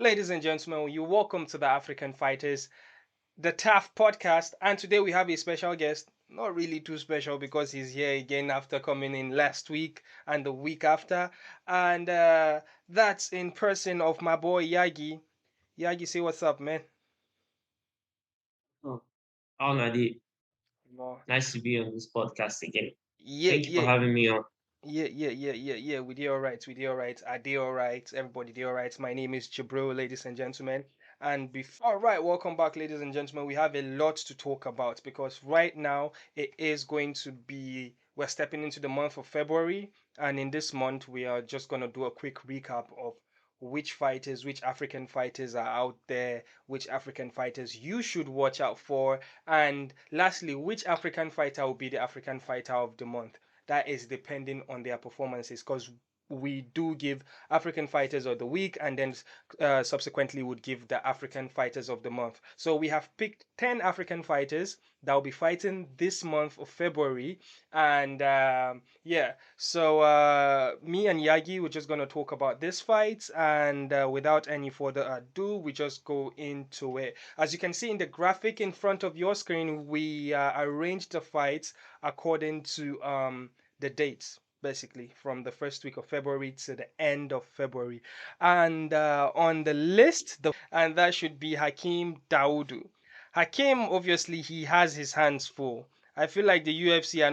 Ladies and gentlemen, you're welcome to the African Fighters, the TUF podcast. And today we have a special guest. Not really too special because he's here again after coming in last week and the week after. And that's in person of my boy Yagi. Yagi, say what's up, man. Oh, how Nadi? No. Nice to be on this podcast again. Yeah, Thank you for yeah, having me on. yeah. We did all right. We did all right. I did all right. Everybody did all right. My name is Jabril, ladies and gentlemen. And before, all right, welcome back, ladies and gentlemen. We have a lot to talk about because right now it is going to be, we're stepping into the month of February. And in this month, we are just going to do a quick recap of which fighters, which African fighters are out there, which African fighters you should watch out for. And lastly, which African fighter will be the African fighter of the month. That is depending on their performances because we do give African fighters of the week and then subsequently would give the African fighters of the month. So we have picked 10 African fighters that will be fighting this month of February. And yeah, so me and Yagi, we're just going to talk about this fight. And without any further ado, we just go into it. As you can see in the graphic in front of your screen, we arranged the fights according to the dates, basically from the first week of February to the end of February. And on the list, and that should be Hakeem Dawodu. Hakeem, obviously, he has his hands full. I feel like the UFC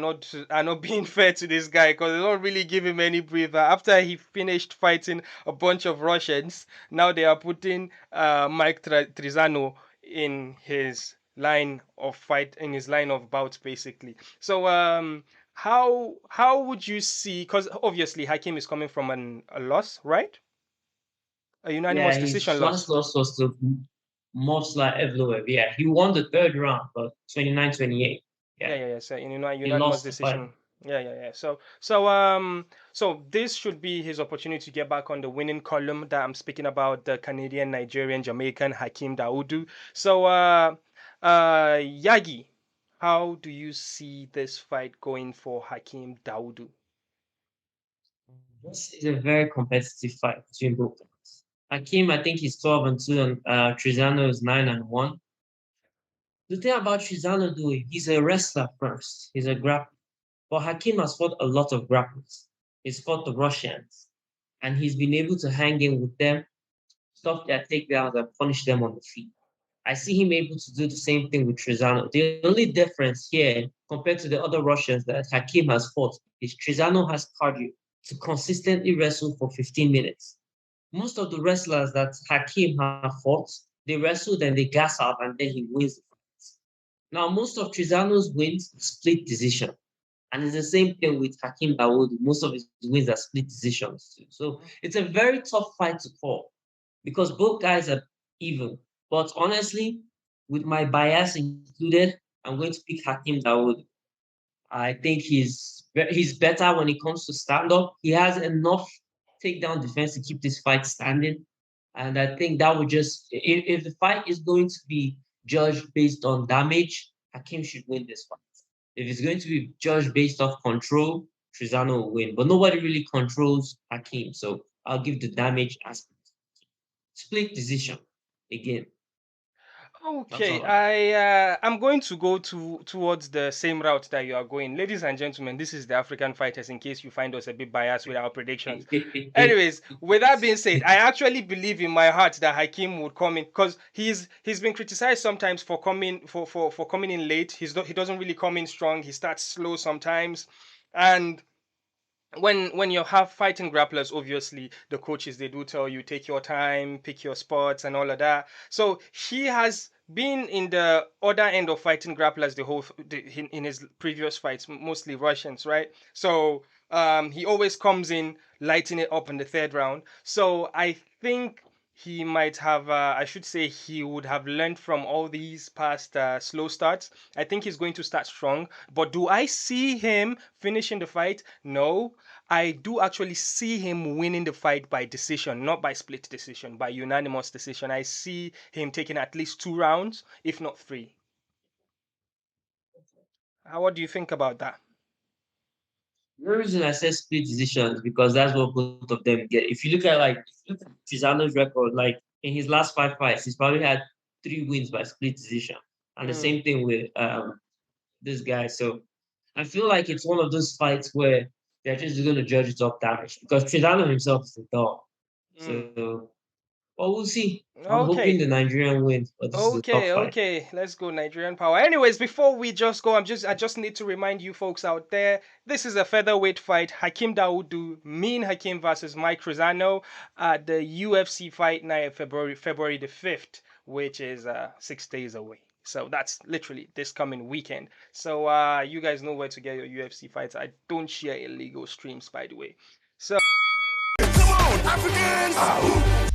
are not being fair to this guy because they don't really give him any breather. After he finished fighting a bunch of Russians, now they are putting Mike Trizano in his line of bouts, basically. So how would you see? Because obviously Hakim is coming from a loss, right? A Yeah, unanimous his decision last loss. loss was to Movsar Evloev. Yeah, he won the third round, but 29-28. Yeah, Yeah, yeah, yeah. So in he unanimous lost the fight. decision. Yeah. So this should be his opportunity to get back on the winning column that I'm speaking about, the Canadian, Nigerian, Jamaican Hakeem Dawodu. So Yagi, how do you see this fight going for Hakeem Dawodu? This is a very competitive fight between both of us. Hakim, I think he's 12-2, and Trizano is 9-1. The thing about Trizano, though, he's a wrestler first. He's a grappler. But Hakim has fought a lot of grapplers. He's fought the Russians, and he's been able to hang in with them, stop their takedowns, and punish them on the feet. I see him able to do the same thing with Trizano. The only difference here, compared to the other Russians that Hakim has fought, is Trizano has cardio to consistently wrestle for 15 minutes. Most of the wrestlers that Hakim have fought, they wrestle, then they gas out, and then he wins the fight. Now, most of Trizano's wins split decision. And it's the same thing with Hakeem Dawood. Most of his wins are split decisions too. So it's a very tough fight to call because both guys are even. But honestly, with my bias included, I'm going to pick Hakeem Dawood. I think he's better when it comes to stand up. He has enough takedown defense to keep this fight standing. And I think that would just if the fight is going to be judged based on damage, Hakim should win this fight. If it's going to be judged based off control, Trizano will win. But nobody really controls Hakim, so I'll give the damage aspect. Split decision again. That's Okay, all I I'm going to go towards the same route that you are going. Ladies and gentlemen, this is the African Fighters in case you find us a bit biased with our predictions. Anyways, with that being said, I actually believe in my heart that Hakim would come in because he's been criticized sometimes for coming in late. He doesn't really come in strong. He starts slow sometimes, and when you have fighting grapplers, obviously the coaches they do tell you take your time, pick your spots, and all of that. So he has been in the other end of fighting grapplers in his previous fights, mostly Russians, right? So he always comes in lighting it up in the third round. So I think he might have, I should say, he would have learned from all these past slow starts. I think he's going to start strong. But do I see him finishing the fight? No. I do actually see him winning the fight by decision, not by split decision, by unanimous decision. I see him taking at least 2 rounds, if not three. What do you think about that? The reason I said split decisions because that's what both of them get. If you look at Trizano's record, like in his last 5 fights, he's probably had 3 wins by split decision. And the same thing with this guy. So I feel like it's one of those fights where they're just going to judge it off damage because Trizano himself is a dog. So, well, we'll see. I'm hoping Okay. the Nigerian wins, but this is a tough Okay, fight. okay, let's go Nigerian power. Anyways, before we just go, I just need to remind you folks out there, this is a featherweight fight. Hakeem Dawodu, mean Hakeem versus Mike Trizano at the UFC Fight Night February the 5th, which is 6 days away. So that's literally this coming weekend. So you guys know where to get your UFC fights. I don't share illegal streams, by the way. So Come on, Africans!